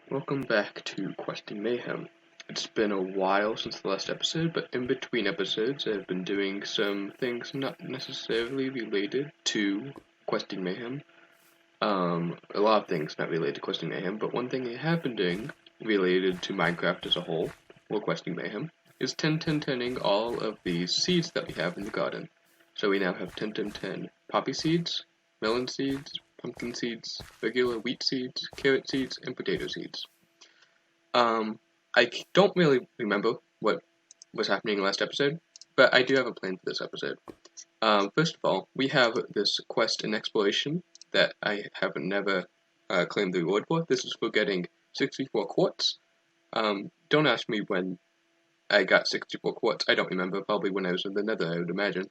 Welcome back to Questing Mayhem. It's been a while since the last episode, but in between episodes I've been doing some things not necessarily related to Questing Mayhem. A lot of things not related to Questing Mayhem, but one thing I have been doing related to Minecraft as a whole, or Questing Mayhem, is 10-10-10ing all of these seeds that we have in the garden. So we now have 10-10-10 poppy seeds, melon seeds, pumpkin seeds, regular wheat seeds, carrot seeds, and potato seeds. I don't really remember what was happening last episode, but I do have a plan for this episode. First of all, we have this quest in exploration that I have never claimed the reward for. This is for getting 64 quartz. Don't ask me when I got 64 quartz. I don't remember. Probably when I was in the Nether, I would imagine.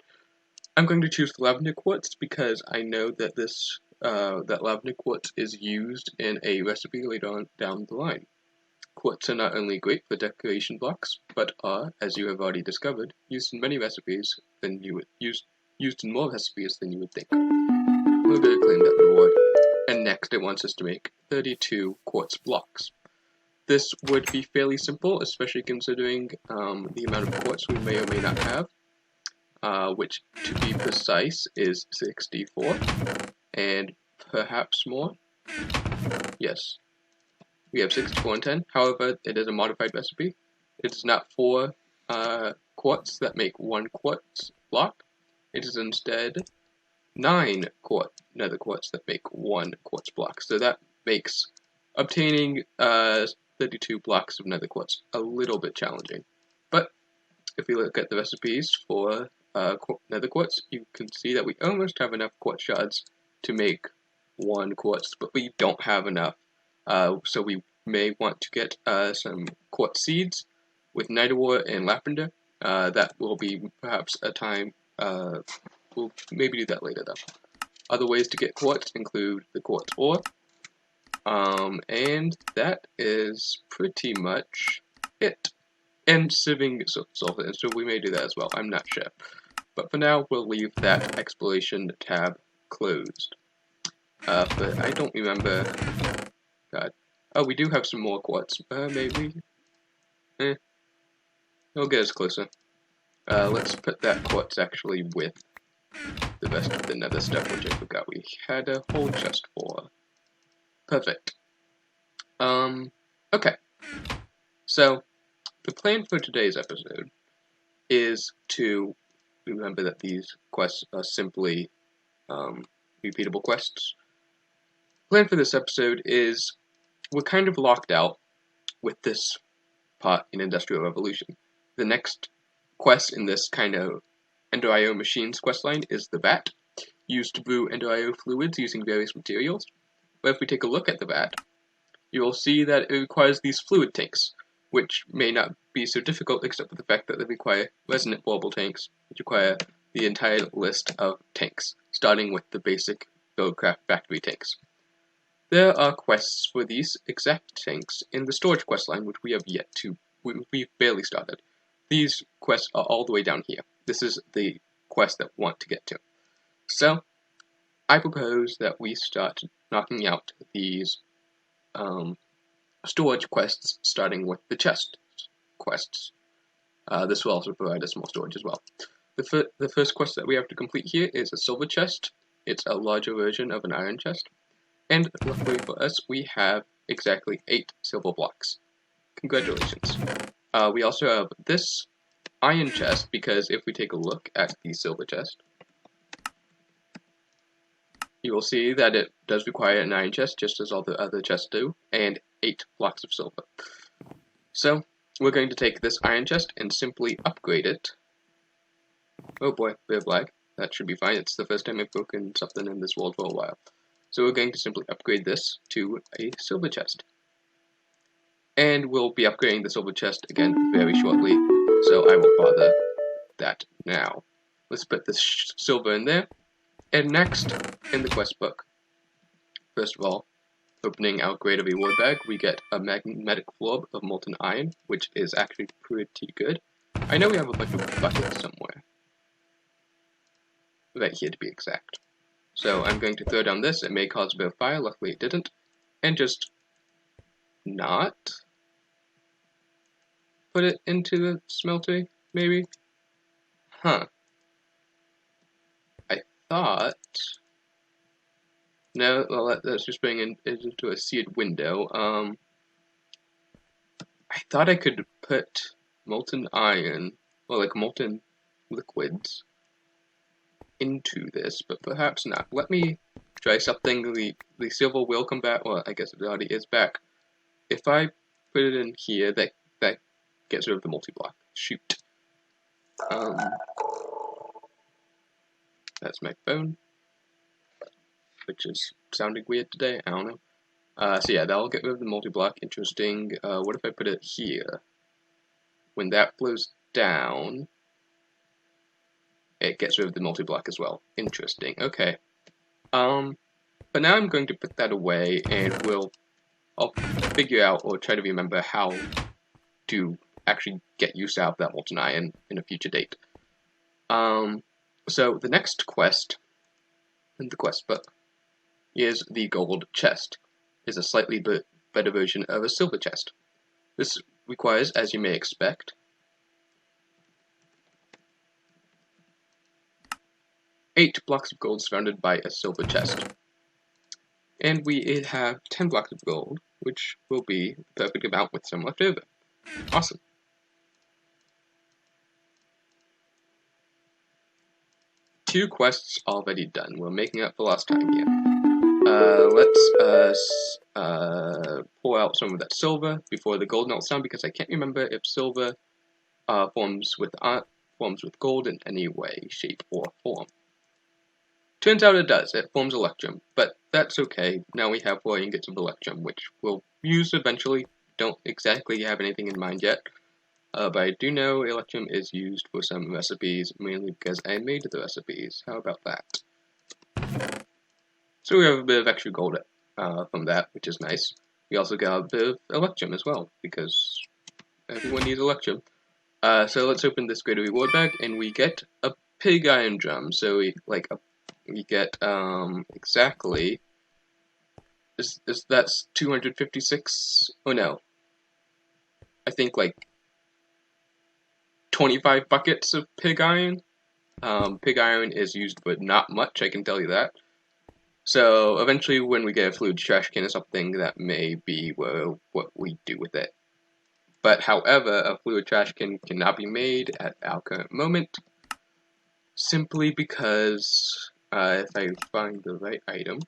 I'm going to choose the lavender quartz because I know that that lavender quartz is used in a recipe later on down the line. Quartz are not only great for decoration blocks, but are, as you have already discovered, used in many recipes than you would used in more recipes than you would think. We're going to claim that reward. And next it wants us to make 32 quartz blocks. This would be fairly simple, especially considering the amount of quartz we may or may not have, which, to be precise, is 64, and perhaps more. Yes. We have 64 and 10, however, it is a modified recipe. It is not 4 quartz that make 1 quartz block. It is instead 9 nether quartz that make 1 quartz block. So that makes obtaining 32 blocks of nether quartz a little bit challenging. But if we look at the recipes for nether quartz, you can see that we almost have enough quartz shards to make 1 quartz, but we don't have enough. So we may want to get some quartz seeds with nidor and lavender. That will be perhaps a time, we'll maybe do that later though. Other ways to get quartz include the quartz ore, and that is pretty much it. And sieving sulfur, so we may do that as well, I'm not sure. But for now, we'll leave that exploration tab closed. But I don't remember. God. Oh, we do have some more quartz. Maybe. It'll get us closer. Let's put that quartz actually with the rest of the nether stuff, which I forgot we had a whole chest for. Perfect. Okay. So, the plan for today's episode is to remember that these quests are simply repeatable quests. The plan for this episode is we're kind of locked out with this part in Industrial Revolution. The next quest in this kind of Ender IO Machines questline is the vat, used to brew Ender IO fluids using various materials. But if we take a look at the vat, you will see that it requires these fluid tanks, which may not be so difficult except for the fact that they require resonant boreable tanks, which require the entire list of tanks, starting with the basic Buildcraft factory tanks. There are quests for these exact tanks in the storage questline, which we have yet to, we've barely started. These quests are all the way down here. This is the quest that we want to get to. So, I propose that we start knocking out these storage quests, starting with the chest quests. This will also provide us more storage as well. The first quest that we have to complete here is a silver chest. It's a larger version of an iron chest. And luckily for us, we have exactly 8 silver blocks. Congratulations. We also have this iron chest, because if we take a look at the silver chest, you will see that it does require an iron chest, just as all the other chests do, and 8 blocks of silver. So, we're going to take this iron chest and simply upgrade it. Oh boy, bit of lag. That should be fine. It's the first time I've broken something in this world for a while. So we're going to simply upgrade this to a silver chest. And we'll be upgrading the silver chest again very shortly, so I won't bother that now. Let's put this silver in there. And next, in the quest book, first of all, opening our greater reward bag, we get a magnetic floor of molten iron, which is actually pretty good. I know we have a bunch of buckets somewhere. Right here to be exact. So I'm going to throw down this. It may cause a bit of fire, luckily it didn't. And just not put it into the smelter, maybe? Huh. I thought... No, well, that's just bring it into a seared window. I thought I could put molten iron, or like molten liquids, into this, but perhaps not. Let me try something. The silver will come back. Well, I guess it already is back. If I put it in here, that gets rid of the multi-block. Shoot. That's my phone, which is sounding weird today. I don't know. So yeah, that'll get rid of the multi-block. Interesting. What if I put it here? When that flows down, it gets rid of the multi-block as well. Interesting. Okay. But now I'm going to put that away, and I'll figure out or try to remember how to actually get use out of that molten iron in a future date. So the next quest in the quest book is the gold chest. It's a slightly better version of a silver chest. This requires, as you may expect, 8 blocks of gold surrounded by a silver chest. And we have 10 blocks of gold, which will be the perfect amount with some left over. Awesome. Two quests already done. We're making up for lost time here. Let's pull out some of that silver before the gold melts down, because I can't remember if silver forms with gold in any way, shape, or form. Turns out it does. It forms electrum, but that's okay. Now we have 4 ingots of electrum, which we'll use eventually. Don't exactly have anything in mind yet, but I do know electrum is used for some recipes, mainly because I made the recipes. How about that? So we have a bit of extra gold from that, which is nice. We also got a bit of electrum as well, because everyone needs electrum. So let's open this greater reward bag, and we get a pig iron drum. So we get exactly that's 256. Oh no, I think like 25 buckets of pig iron. Pig iron is used but not much, I can tell you that. So eventually when we get a fluid trash can or something, that may be what we do with it. But however, a fluid trash can cannot be made at our current moment, simply because if I find the right item,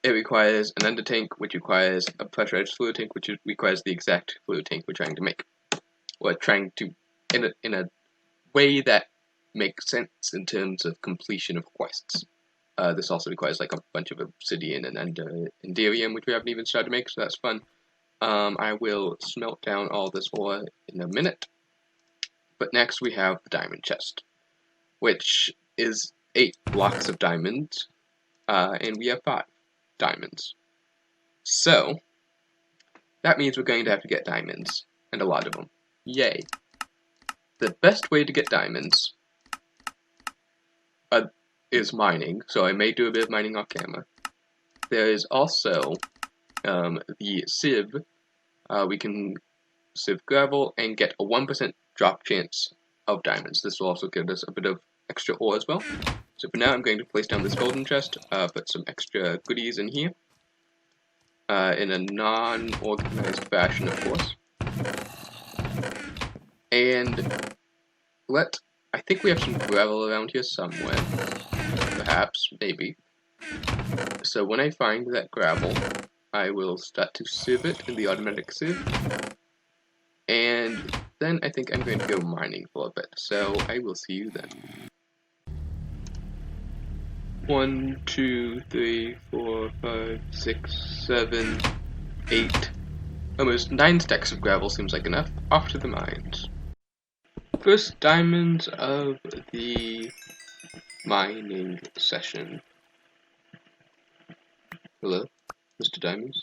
it requires an under tank, which requires a pressurized fluid tank, which requires the exact fluid tank we're trying to make. We're trying to, in a way that makes sense in terms of completion of quests. This also requires like a bunch of obsidian and enderium, which we haven't even started to make, so that's fun. I will smelt down all this ore in a minute. But next we have the diamond chest, which is 8 blocks of diamonds, and we have 5 diamonds. So that means we're going to have to get diamonds, and a lot of them. Yay. The best way to get diamonds is mining, so I may do a bit of mining off camera. There is also the sieve. We can sieve gravel and get a 1% drop chance of diamonds. This will also give us a bit of extra ore as well. So for now, I'm going to place down this golden chest, put some extra goodies in here, in a non-organized fashion, of course. And I think we have some gravel around here somewhere. Perhaps, maybe. So when I find that gravel, I will start to sieve it in the automatic sieve. And then I think I'm going to go mining for a bit. So I will see you then. 1, 2, 3, 4, 5, 6, 7, 8. Almost 9 stacks of gravel seems like enough. Off to the mines. First diamonds of the mining session. Hello, Mr. Diamonds.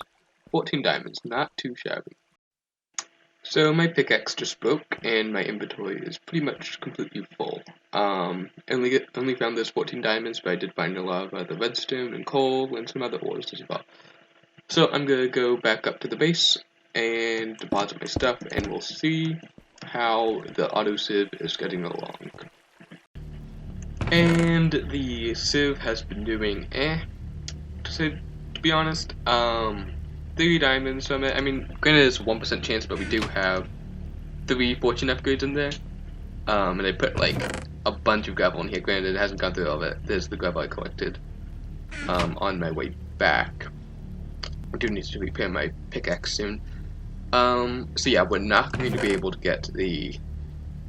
14 diamonds, not too shabby. So my pickaxe just broke, and my inventory is pretty much completely full. Only found those 14 diamonds, but I did find a lot of other redstone and coal and some other ores as well. So I'm gonna go back up to the base and deposit my stuff, and we'll see how the auto sieve is getting along. And the sieve has been doing to be honest. 3 diamonds from it. I mean, granted it's a 1% chance, but we do have 3 fortune upgrades in there. And I put like a bunch of gravel in here. Granted, it hasn't gone through all of it. There's the gravel I collected on my way back. I do need to repair my pickaxe soon. So yeah, we're not going to be able to get the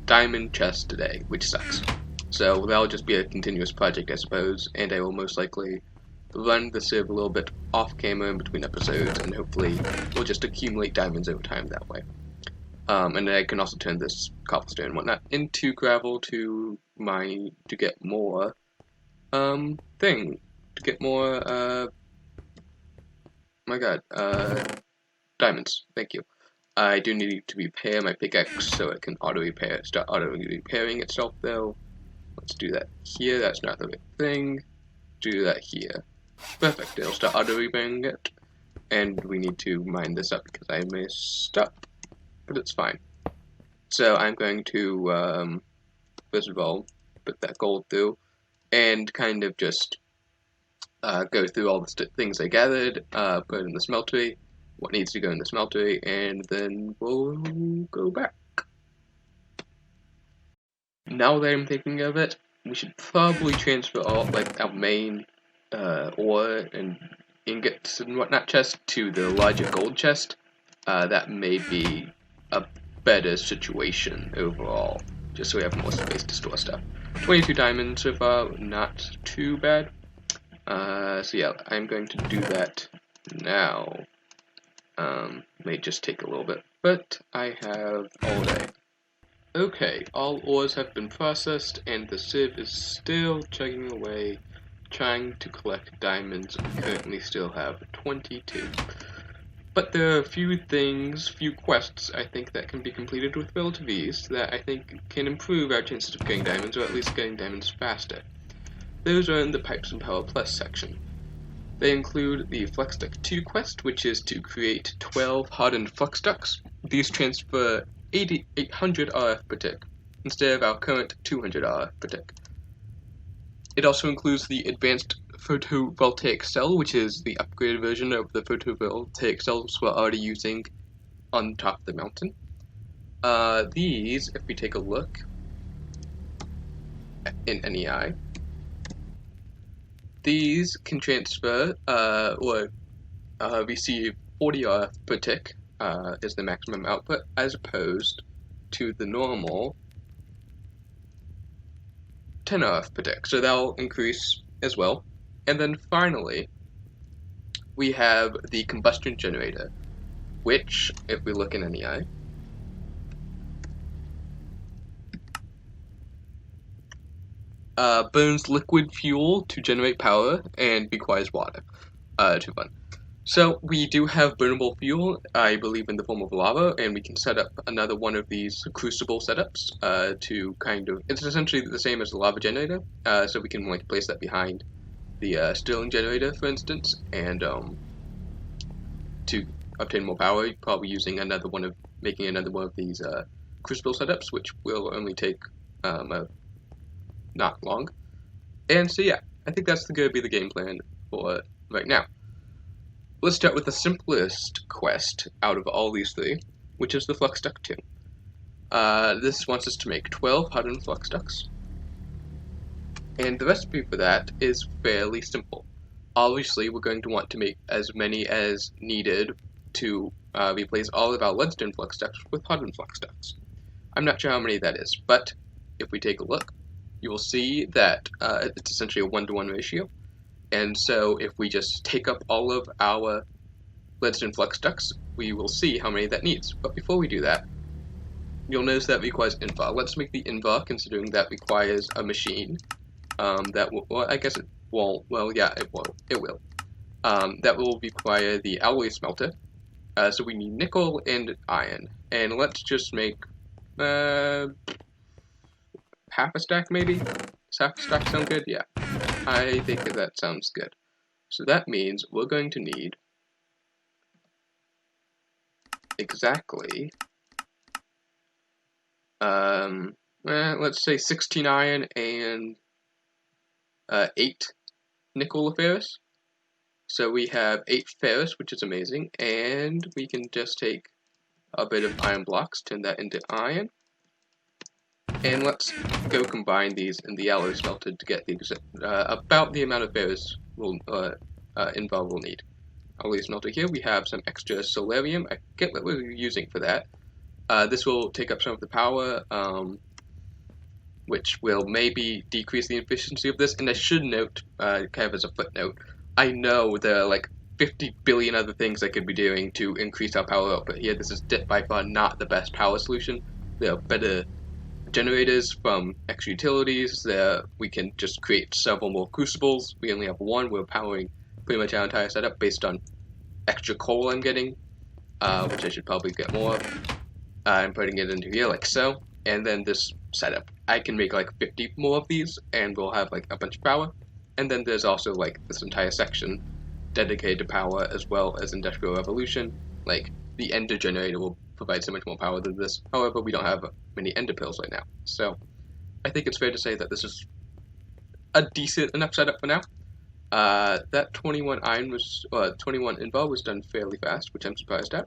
diamond chest today, which sucks. So that'll just be a continuous project, I suppose, and I will most likely run the sieve a little bit off camera in between episodes, and hopefully we'll just accumulate diamonds over time that way. And then I can also turn this cobblestone and whatnot into gravel to get more diamonds. Thank you. I do need to repair my pickaxe so it can start auto repairing itself though. Let's do that here. That's not the right thing. Do that here. Perfect. It'll start auto repairing it. And we need to mine this up because I messed up. But it's fine. So I'm going to first of all put that gold through and kind of just go through all the things I gathered, put it in the smeltery, what needs to go in the smeltery, and then we'll go back. Now that I'm thinking of it, we should probably transfer all our main ore and ingots and whatnot chest to the larger gold chest. That may be a better situation overall, just so we have more space to store stuff. 22 diamonds so far, not too bad. So yeah, I'm going to do that now. May just take a little bit, but I have all day. Okay, all ores have been processed, and the sieve is still chugging away, trying to collect diamonds. We currently still have 22. But there are a few quests, I think, that can be completed with relative ease that I think can improve our chances of getting diamonds, or at least getting diamonds faster. Those are in the Pipes and Power Plus section. They include the Flex Duct 2 quest, which is to create 12 hardened Flux Ducts. These transfer 800 RF per tick, instead of our current 200 RF per tick. It also includes the Advanced Photovoltaic Cell, which is the upgraded version of the photovoltaic cells we're already using on top of the mountain. These, if we take a look in NEI, these can transfer or receive 40 RF per tick is the maximum output, as opposed to the normal 10 RF per tick. So that'll increase as well. And then finally, we have the combustion generator, which, if we look in NEI, burns liquid fuel to generate power and requires water to run. So we do have burnable fuel, I believe, in the form of lava, and we can set up another one of these crucible setups to kind of, it's essentially the same as the lava generator, so we can place that behind the Stirling generator, for instance, and to obtain more power, probably making another one of these crucible setups, which will only take not long. And so yeah, I think that's going to be the game plan for right now. Let's start with the simplest quest out of all these 3, which is the Flux Duct 2. This wants us to make 12 hardened Flux Ducts. And the recipe for that is fairly simple. Obviously, we're going to want to make as many as needed to replace all of our leadstone Flux Ducts with hardened Flux Ducts. I'm not sure how many that is, but if we take a look, you will see that it's essentially a 1-to-1 ratio. And so if we just take up all of our leadstone Flux Ducts, we will see how many that needs. But before we do that, you'll notice that requires invar. Let's make the invar, considering that requires a machine. That will, well, I guess it won't. Well, yeah, it will. It will. That will require the alloy smelter. So we need nickel and iron. And let's just make half a stack, maybe? Does half a stack sound good? Yeah. I think that sounds good. So that means we're going to need exactly, let's say 16 iron and 8 nickel ferrous. So we have 8 ferrous, which is amazing, and we can just take a bit of iron blocks, turn that into iron, and let's go combine these in the alloy smelter to get the about the amount of ferrous involved we'll need. Alloy smelter here, we have some extra solarium. I get what we're using for that. This will take up some of the power, which will maybe decrease the efficiency of this. And I should note, kind of as a footnote, I know there are like 50 billion other things I could be doing to increase our power output here. This is by far not the best power solution. There are better generators from extra utilities. There we can just create several more crucibles. We only have one. We're powering pretty much our entire setup based on extra coal I'm getting, which I should probably get more of. I'm putting it into here like so, and then this setup. I can make like 50 more of these, and we'll have like a bunch of power. And then there's also like this entire section dedicated to power, as well as Industrial Revolution. Like the Ender generator will provide so much more power than this. However, we don't have many Ender pills right now, so I think it's fair to say that this is a decent enough setup for now. That 21 iron was 21 invar was done fairly fast, which I'm surprised at,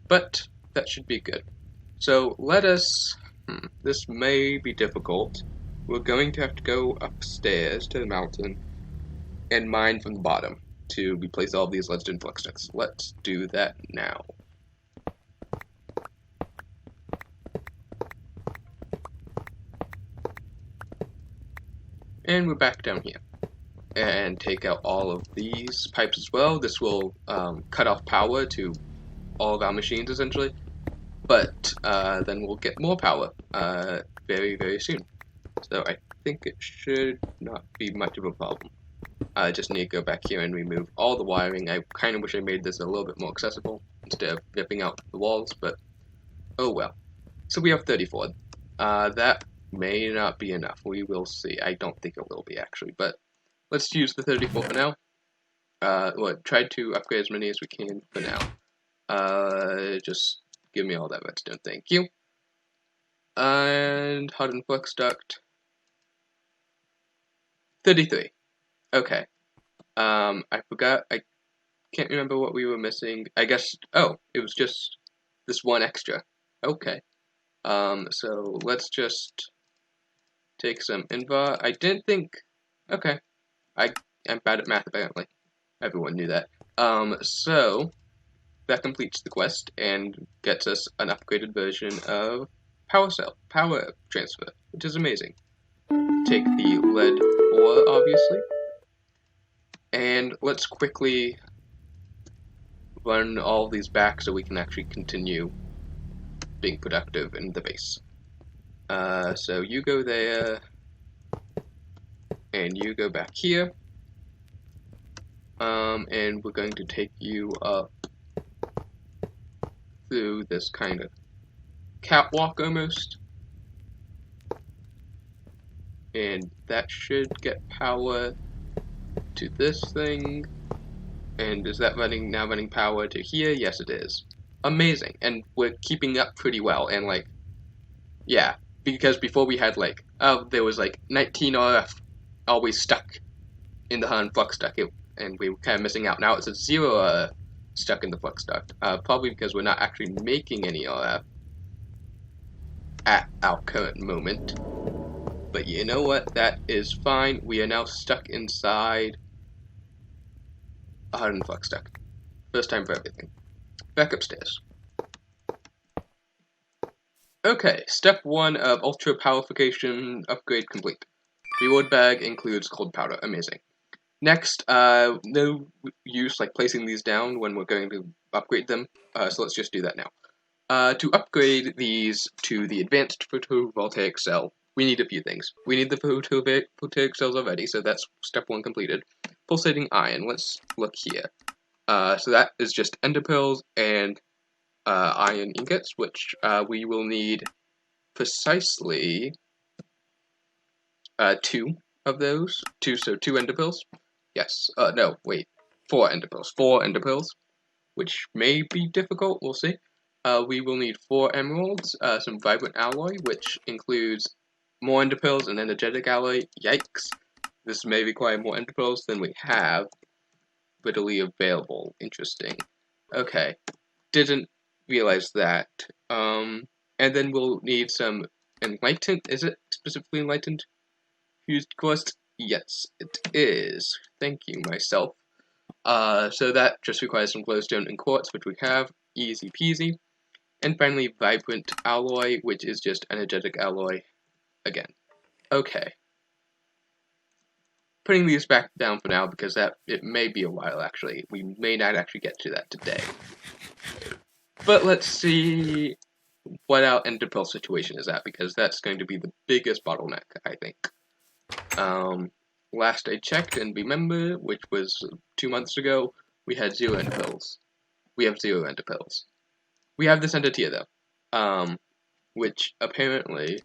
but that should be good. So let us. This may be difficult. We're going to have to go upstairs to the mountain and mine from the bottom to replace all of these leadstone flux ducts. Let's do that now. And we're back down here. And take out all of these pipes as well. This will cut off power to all of our machines essentially. But then we'll get more power very, very soon. So I think it should not be much of a problem. I just need to go back here and remove all the wiring. I kind of wish I made this a little bit more accessible instead of ripping out the walls, but oh well. So we have 34. That may not be enough. We will see. I don't think it will be actually, but let's use the 34 for now. Try to upgrade as many as we can for now. Just give me all that redstone, thank you. And hardened flux duct. 33. Okay. I forgot. I can't remember what we were missing. I guess. Oh, it was just this one extra. Okay. So let's just take some invar. I didn't think. Okay. I'm bad at math apparently. Everyone knew that. So that completes the quest and gets us an upgraded version of power transfer, which is amazing. Take the lead ore, obviously, and let's quickly run all these back so we can actually continue being productive in the base. So you go there, and you go back here, and we're going to take you up through this kind of catwalk almost, and that should get power to this thing. And is that now running power to here? Yes, it is. Amazing. And we're keeping up pretty well. And like, yeah, because before we had like, there was like 19 RF always stuck in the hardened flux duct, and we were kind of missing out. Now it's a 0 RF stuck in the flux duct, probably because we're not actually making any RF at our current moment. But you know what? That is fine. We are now stuck inside a hardened flux duct. First time for everything. Back upstairs. Okay, step 1 of ultra powerification upgrade complete. Reward bag includes cold powder. Amazing. Next, no use like placing these down when we're going to upgrade them, so let's just do that now. To upgrade these to the advanced photovoltaic cell, we need a few things. We need the photovoltaic cells already, so that's step 1 completed. Pulsating iron, let's look here. So that is just ender pearls and iron ingots, which we will need precisely 2 of those. 2 ender pearls. Yes, no, wait, 4 ender pearls. 4 ender pearls, which may be difficult, we'll see. we will need 4 emeralds, some vibrant alloy, which includes more ender pearls and energetic alloy. Yikes! This may require more ender pearls than we have readily available. Interesting. Okay, didn't realize that. And then we'll need some enlightened. Is it specifically enlightened fused quartz? Yes, it is. Thank you, myself. So that just requires some glowstone and quartz, which we have. Easy peasy. And finally, vibrant alloy, which is just energetic alloy again. Okay. Putting these back down for now because it may be a while actually. We may not actually get to that today. But let's see what our ender pearl situation is at, because that's going to be the biggest bottleneck, I think. Last I checked and remember, which was 2 months ago, we had 0 ender pearls. We have 0 ender pearls. We have this ender tier though, which apparently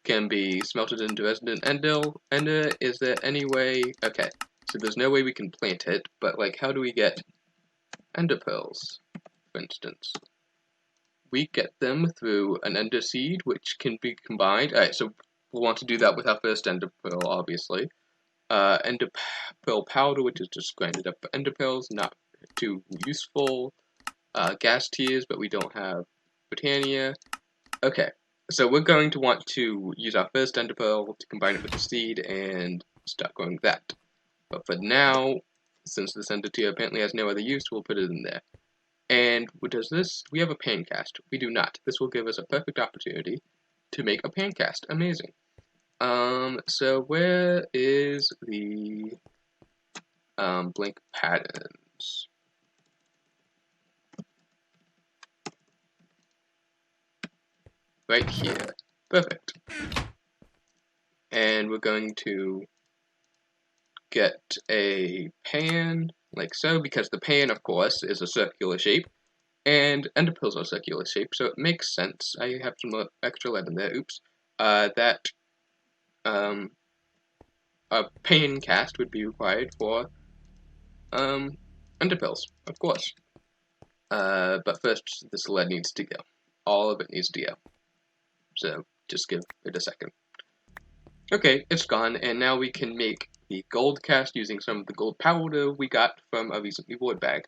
can be smelted into resident ender. Is there any way? Okay, so there's no way we can plant it, but like, how do we get ender pearls, for instance? We get them through an ender seed, which can be combined. Alright, so we'll want to do that with our first ender pearl, obviously. Ender pearl powder, which is just grinded up ender pearls, not too useful. Gas tiers, but we don't have Britannia. Okay, so we're going to want to use our first ender pearl to combine it with the seed and start growing that. But for now, since this ender tier apparently has no other use, we'll put it in there. And what does this? We have a pancast. We do not. This will give us a perfect opportunity to make a pancast. Amazing. So where is the blank patterns? Right here. Perfect. And we're going to get a pan, like so, because the pan, of course, is a circular shape, and ender pearls are circular shape, so it makes sense. I have some extra lead in there, oops. That a pan cast would be required for ender pearls, of course. But first, this lead needs to go. All of it needs to go. So just give it a second. Okay, it's gone, and now we can make the gold cast using some of the gold powder we got from a recent reward bag.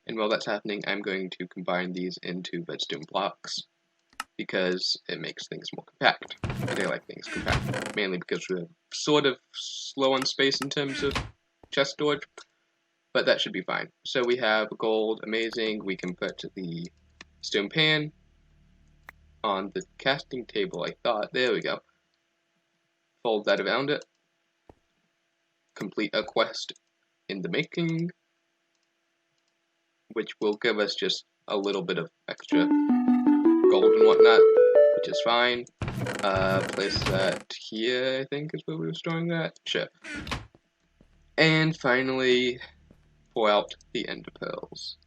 And while that's happening, I'm going to combine these into redstone blocks, because it makes things more compact. And I like things compact, mainly because we're sort of slow on space in terms of chest storage, but that should be fine. So we have gold, amazing. We can put the stone pan on the casting table, I thought. There we go. Fold that around it. Complete a quest in the making, which will give us just a little bit of extra gold and whatnot, which is fine. Place that here, I think, is where we were storing that. Sure. And finally, pour out the ender pearls.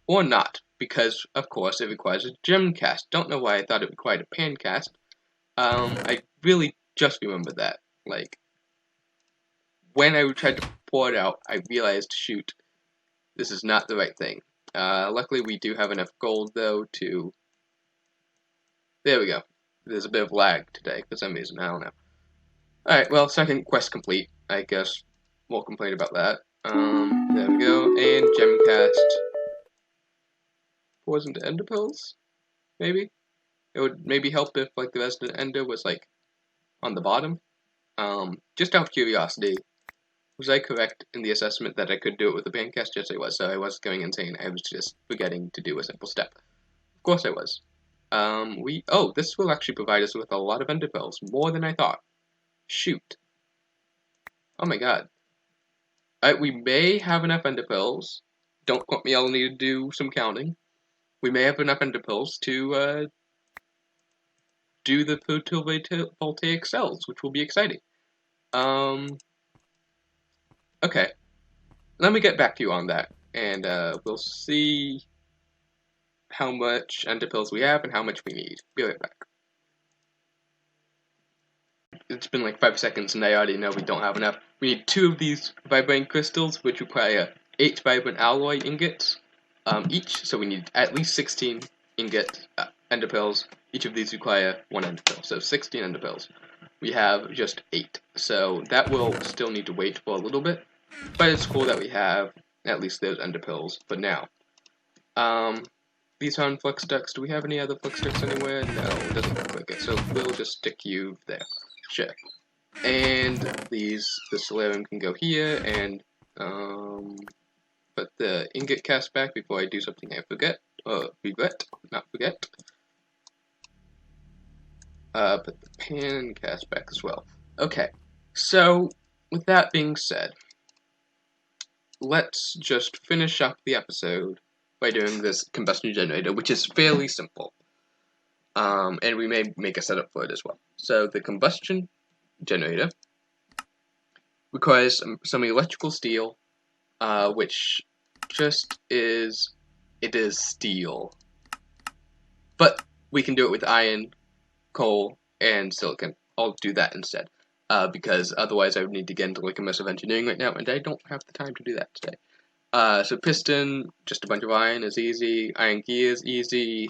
Or not, because, of course, it requires a gem cast. Don't know why I thought it required a pan cast. I really just remembered that. Like, when I tried to pour it out, I realized, shoot, this is not the right thing. Luckily, we do have enough gold, though, to... There we go. There's a bit of lag today, for some reason, I don't know. Alright, well, second quest complete. I guess we'll complain about that. There we go, and gem cast. Pours into ender pearls? Maybe? It would maybe help if, like, the resident ender was, like, on the bottom. Just out of curiosity, was I correct in the assessment that I could do it with the pancast? Yes, I was, so I wasn't going insane. I was just forgetting to do a simple step. Of course I was. Oh, this will actually provide us with a lot of ender pearls, more than I thought. Shoot. Oh my god. We may have enough ender pearls. Don't quote me, I'll need to do some counting. We may have enough ender pearls to, do the photovoltaic cells, which will be exciting. Okay. Let me get back to you on that, and, we'll see how much ender pearls we have and how much we need. Be right back. It's been like 5 seconds and I already know we don't have enough. We need 2 of these vibrant crystals, which require 8 vibrant alloy ingots each, so we need at least 16 ingot ender pearls. Each of these require 1 ender pearl, so 16 ender pearls. We have just 8, so that will still need to wait for a little bit, but it's cool that we have at least those ender pearls for now. These aren't flux ducts. Do we have any other flux ducts anywhere? No, it doesn't look like it, so we'll just stick you there. Sure. And the solarium can go here, and put the ingot cast back before I do something I forget, or regret, not forget. Put the pan cast back as well. Okay, so with that being said, let's just finish up the episode by doing this combustion generator, which is fairly simple. And we may make a setup for it as well. So the combustion generator requires some electrical steel, which just is, it is steel. But we can do it with iron, coal, and silicon. I'll do that instead, because otherwise I would need to get into like immersive engineering right now, and I don't have the time to do that today. So piston, just a bunch of iron is easy, iron gears, easy,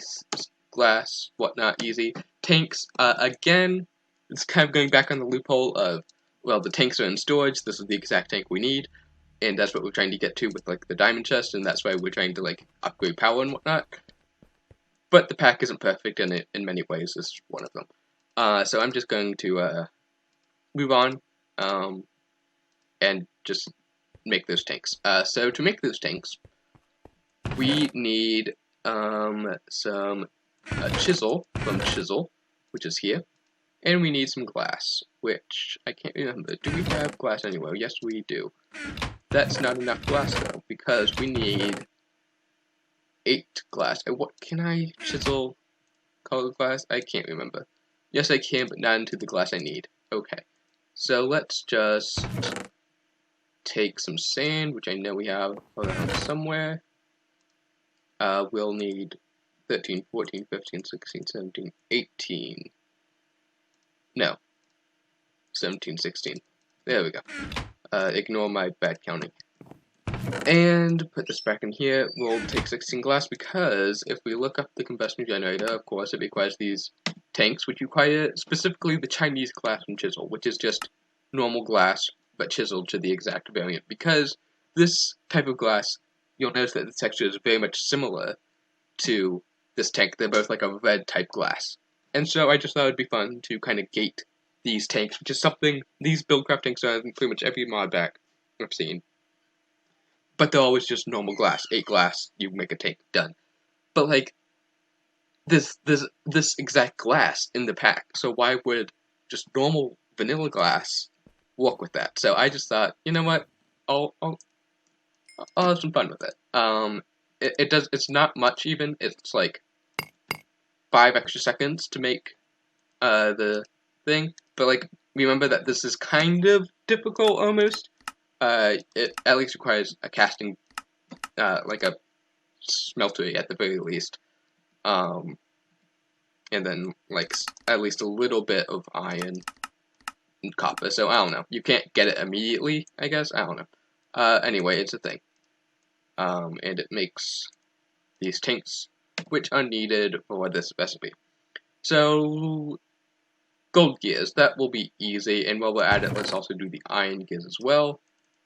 glass, whatnot, easy. Tanks, again, it's kind of going back on the loophole of, well, the tanks are in storage, this is the exact tank we need, and that's what we're trying to get to with, like, the diamond chest, and that's why we're trying to, like, upgrade power and whatnot. But the pack isn't perfect, and it, in many ways, is one of them. So I'm just going to, move on, and just make those tanks. So to make those tanks, we need, some chisel from chisel, which is here, and we need some glass, which I can't remember. Do we have glass anywhere? Yes, we do. That's not enough glass though, because we need 8 glass. What can I chisel colored glass? I can't remember. Yes, I can, but not into the glass I need. Okay, so let's just take some sand, which I know we have around somewhere. We'll need 13, 14, 15, 16, 17, 18. No. 17, 16. There we go. Ignore my bad counting. And put this back in here. We'll take 16 glass because if we look up the combustion generator, of course, it requires these tanks, which require specifically the Chinese glass from chisel, which is just normal glass, but chiseled to the exact variant. Because this type of glass, you'll notice that the texture is very much similar to this tank. They're both like a red type glass. And so I just thought it'd be fun to kind of gate these tanks, which is something these buildcraft tanks are in pretty much every mod pack I've seen. But they're always just normal glass. 8 glass, you make a tank, done. But like, this exact glass in the pack, so why would just normal vanilla glass work with that? So I just thought, you know what, I'll have some fun with it. It's not much even, it's like 5 extra seconds to make the thing, but like, remember that this is kind of difficult almost. It at least requires a casting, like a smeltery at the very least, and then like at least a little bit of iron and copper. So I don't know. You can't get it immediately, I guess. I don't know. Anyway, it's a thing. And it makes these tanks, which are needed for this recipe. So gold gears, that will be easy. And while we're at it, let's also do the iron gears as well.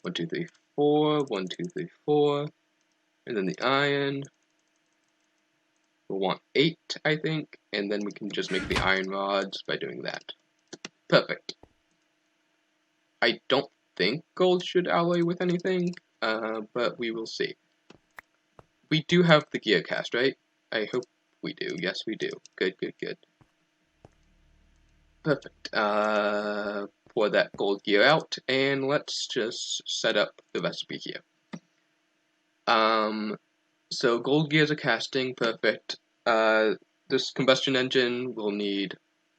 1, 2, 3, 4. 1, 2, 3, 4. And then the iron. We'll want 8, I think. And then we can just make the iron rods by doing that. Perfect. I don't think gold should alloy with anything, but we will see. We do have the gear cast, right? I hope we do. Yes, we do. Good, good, good. Perfect. Pour that gold gear out, and let's just set up the recipe here. So gold gears are casting, perfect. This combustion engine will need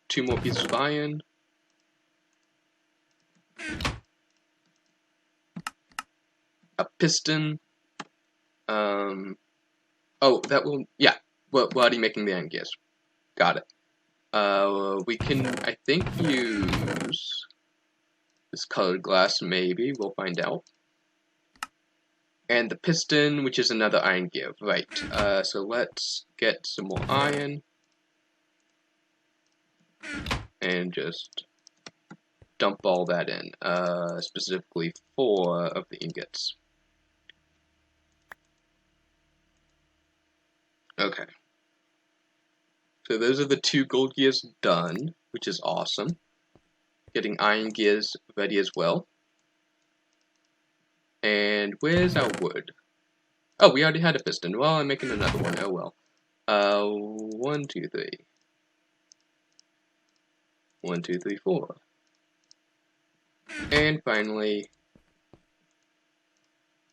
2 more pieces of iron. A piston. Oh, that will, yeah, we're already making the iron gears. Got it. We can, I think, use this colored glass, maybe. We'll find out. And the piston, which is another iron gear. Right, so let's get some more iron. And just dump all that in, specifically 4 of the ingots. Okay. So those are the 2 gold gears done, which is awesome. Getting iron gears ready as well. And where's our wood? Oh, we already had a piston. Well, I'm making another one. Oh well. 1, 2, 3. 1, 2, 3, 4. And finally,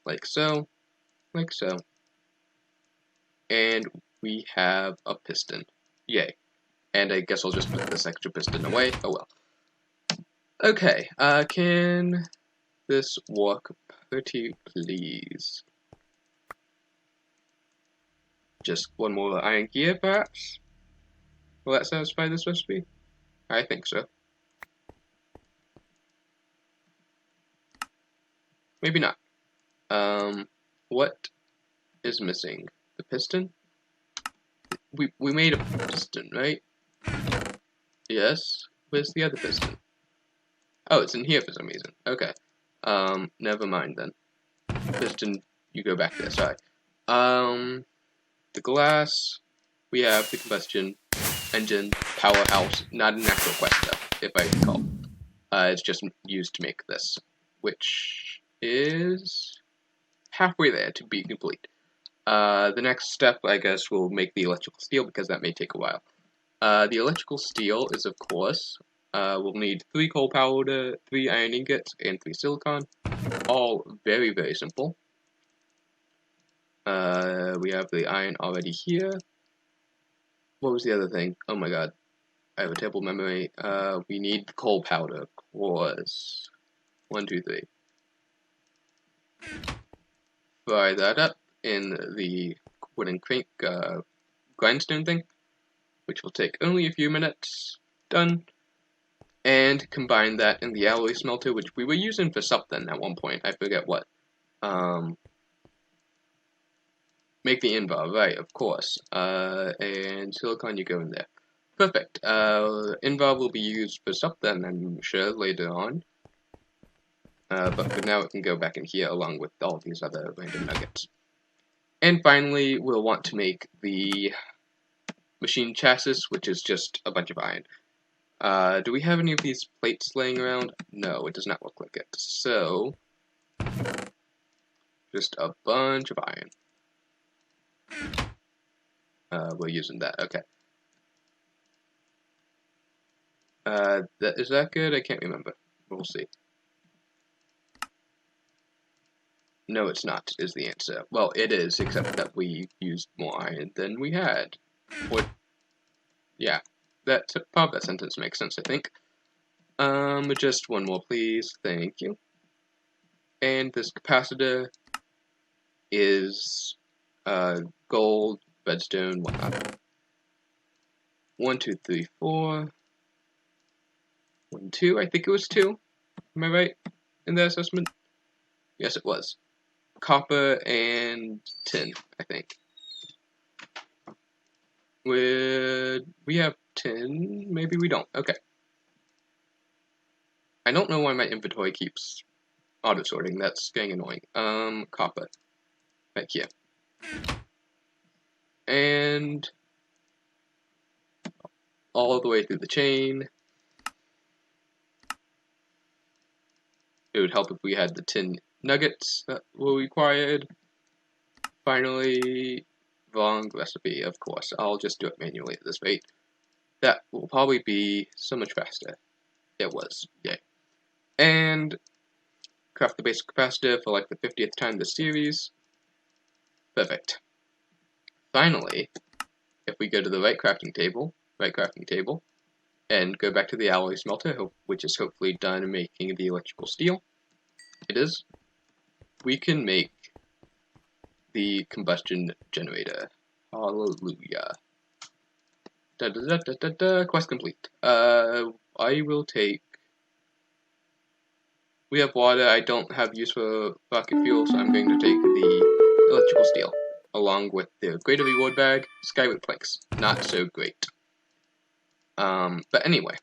like so, like so. And we have a piston. Yay. And I guess I'll just put this extra piston away. Oh well. Okay, can this work pretty please? Just one more iron gear, perhaps? Will that satisfy this recipe? I think so. Maybe not. What is missing? The piston? We made a piston, right? Yes. Where's the other piston? Oh, it's in here for some reason. Okay. Never mind then. Piston, you go back there, sorry. The glass, we have the combustion engine powerhouse, not an actual quest though, if I recall. It's just used to make this, which is halfway there to be complete. The next step, I guess, will make the electrical steel, because that may take a while. The electrical steel is, of course, we'll need 3 coal powder, 3 iron ingots, and 3 silicon. All very, very simple. We have the iron already here. What was the other thing? Oh my god. I have a terrible memory. We need the coal powder, of course. 1, 2, 3. Fry that up in the wooden crank grindstone thing, which will take only a few minutes. Done. And combine that in the alloy smelter, which we were using for something at one point. I forget what. Make the invar, right, of course. And silicon, you go in there. Perfect. Invar will be used for something, I'm sure, later on. But for now, it can go back in here along with all these other random nuggets. And finally, we'll want to make the machine chassis, which is just a bunch of iron. Do we have any of these plates laying around? No, it does not look like it. So, just a bunch of iron. We're using that, okay. Is that good? I can't remember. We'll see. No, it's not, is the answer. Well, it is, except that we used more iron than we had. Or, yeah, that part of that sentence makes sense, I think. Just one more, please. Thank you. And this capacitor is, gold, redstone, whatnot. 1, 2, 3, 4. 1, 2, I think it was 2. Am I right in the assessment? Yes, it was. Copper and tin, I think. We have tin? Maybe we don't. Okay. I don't know why my inventory keeps auto-sorting. That's getting annoying. Copper. Right here. And all the way through the chain. It would help if we had the tin nuggets that were required. Finally, wrong recipe, of course. I'll just do it manually at this rate. That will probably be so much faster. It was, yay. And craft the basic capacitor for like the 50th time this series. Perfect. Finally, if we go to the right crafting table, and go back to the alloy smelter, which is hopefully done making the electrical steel. It is. We can make the combustion generator. Hallelujah. Quest complete. I will take we have water. I don't have use for rocket fuel, so I'm going to take the electrical steel, along with the greater reward bag, skyward planks. Not so great. But anyway,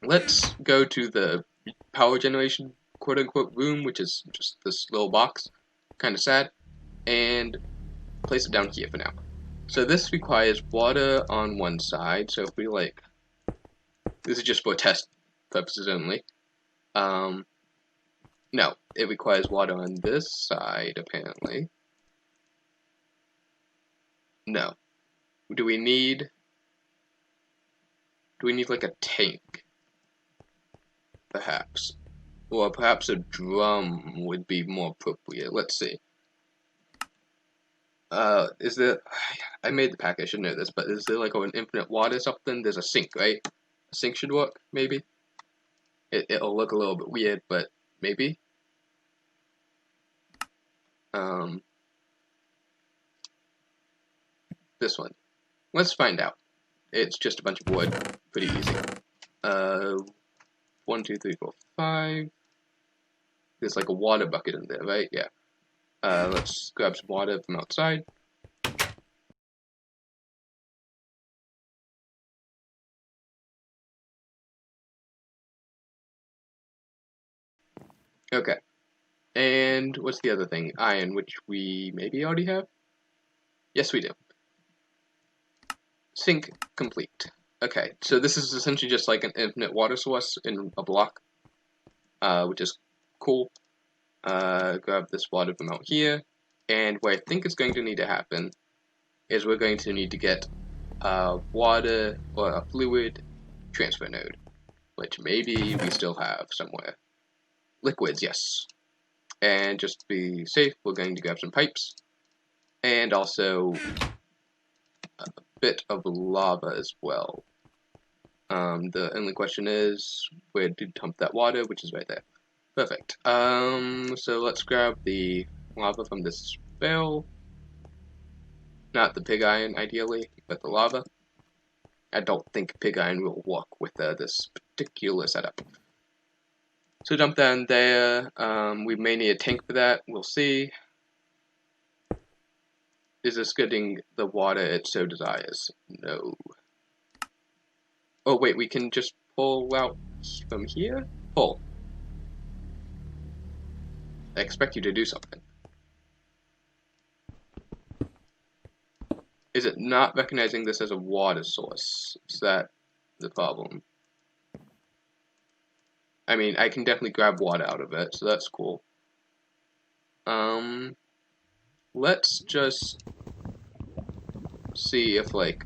let's go to the power generation quote-unquote room, which is just this little box, kind of sad, and place it down here for now. So this requires water on one side, so if we like, this is just for test purposes only. No, it requires water on this side, apparently. No. Do we need like a tank? Perhaps. Or perhaps a drum would be more appropriate. Let's see. Is there... I made the pack, I should know this, but is there like an infinite water something? There's a sink, right? A sink should work, maybe? It'll look a little bit weird, but maybe? This one. Let's find out. It's just a bunch of wood. Pretty easy. 1, 2, 3, 4, 5. There's like a water bucket in there, right? Yeah. Let's grab some water from outside. Okay. And what's the other thing? Iron, which we maybe already have? Yes, we do. Sink complete. Okay, so this is essentially just like an infinite water source in a block, which is cool. Grab this water from out here, and what I think is going to need to happen is we're going to need to get a water or a fluid transfer node, which maybe we still have somewhere. Liquids, yes. And just to be safe, we're going to grab some pipes, and also a bit of lava as well. The only question is where to dump that water, which is right there. Perfect. So let's grab the lava from this barrel. Not the pig iron, ideally, but the lava. I don't think pig iron will work with this particular setup. So dump that in there. We may need a tank for that. We'll see. Is this getting the water it so desires? No. Oh wait, we can just pull out from here? Pull. I expect you to do something. Is it not recognizing this as a water source? Is that the problem? I mean, I can definitely grab water out of it, so that's cool. Let's just see if, like,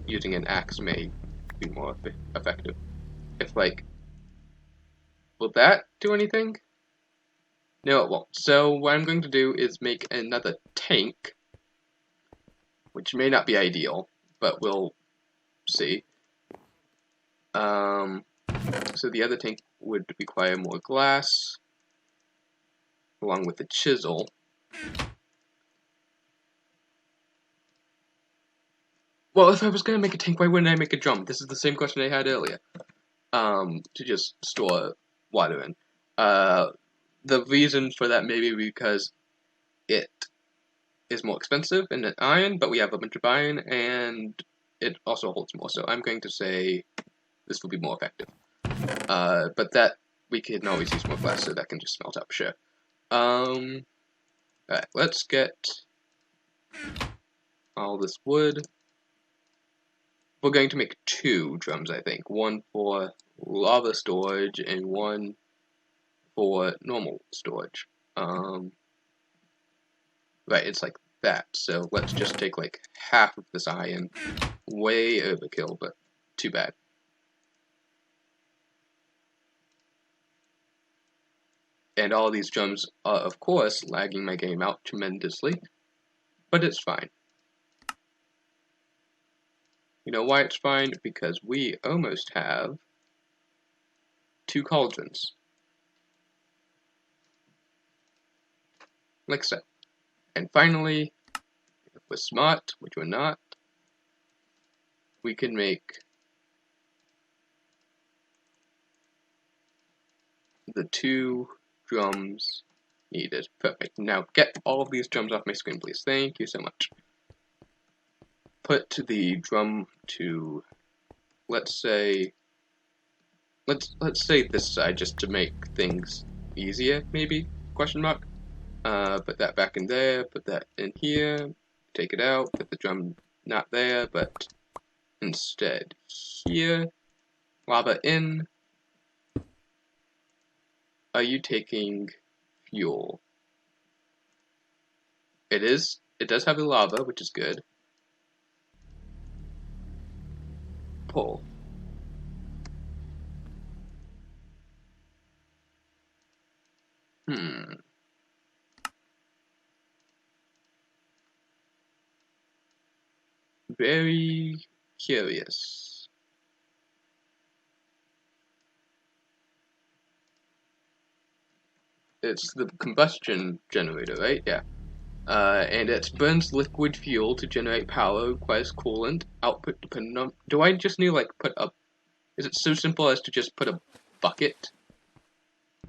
using an axe may be more effective. If, like, will that do anything? No, it won't. So what I'm going to do is make another tank, which may not be ideal, but we'll see. So the other tank would require more glass, along with the chisel. Well, if I was gonna make a tank, why wouldn't I make a drum? This is the same question I had earlier. To just store water in. The reason for that may be because it is more expensive than an iron, but we have a bunch of iron, and it also holds more, so I'm going to say this will be more effective. But that, we can always use more glass, so that can just smelt up, sure. Alright, let's get all this wood. We're going to make 2 drums, I think. One for lava storage, and one for normal storage. Right, it's like that, so let's just take like half of this iron. Way overkill, but too bad. And all these drums are, of course, lagging my game out tremendously, but it's fine. You know why it's fine? Because we almost have 2 cauldrons. Like so. And finally, if we're smart, which we're not, we can make the 2 drums needed. Perfect. Now get all of these drums off my screen, please. Thank you so much. Put the drum to, let's say this side just to make things easier, maybe? Question mark. Put that back in there. Put that in here. Take it out. Put the drum not there, but instead here. Lava in. Are you taking fuel? It is. It does have the lava, which is good. Pull. Very curious. It's the combustion generator, right? Yeah. And it burns liquid fuel to generate power, requires coolant, output dependent on... Do I just need, like, put a... Is it so simple as to just put a bucket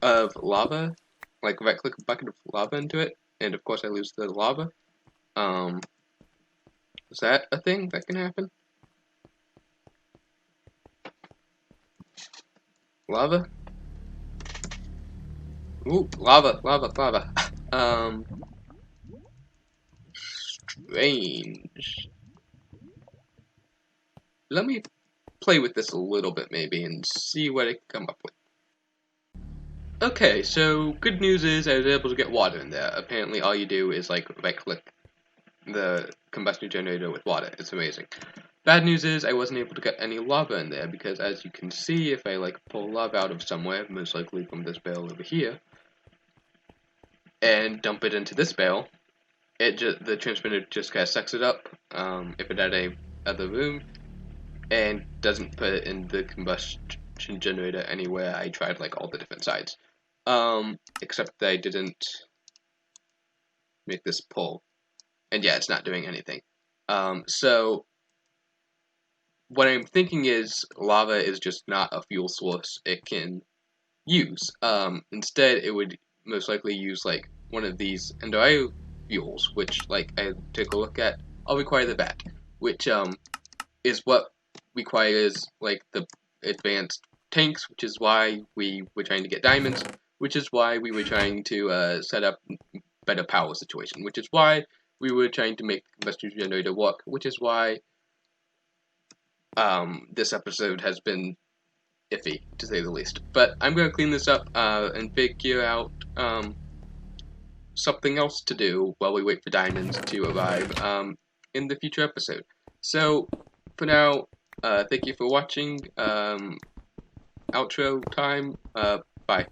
of lava? Like, right-click a bucket of lava into it? And, of course, I lose the lava. Is that a thing that can happen? Lava? Ooh, lava, lava, lava. Strange. Let me play with this a little bit, maybe, and see what I can come up with. Okay, so good news is I was able to get water in there. Apparently all you do is, like, right-click the combustion generator with water. It's amazing. Bad news is I wasn't able to get any lava in there, because as you can see, if I, like, pull lava out of somewhere, most likely from this barrel over here, and dump it into this barrel, the transmitter just kind of sucks it up, if it had a other room, and doesn't put it in the combustion generator anywhere. I tried, like, all the different sides. Except that I didn't make this pull. And yeah, it's not doing anything. So what I'm thinking is lava is just not a fuel source it can use. Instead, it would most likely use, like, one of these Endo fuels, which, like, I took a look at. I'll require the bat, which is what requires, like, the advanced tanks, which is why we were trying to get diamonds, which is why we were trying to set up better power situation, which is why we were trying to make the combustion generator work, which is why this episode has been iffy, to say the least. But I'm going to clean this up and figure out something else to do while we wait for diamonds to arrive in the future episode. So, for now, thank you for watching. Outro time. Bye.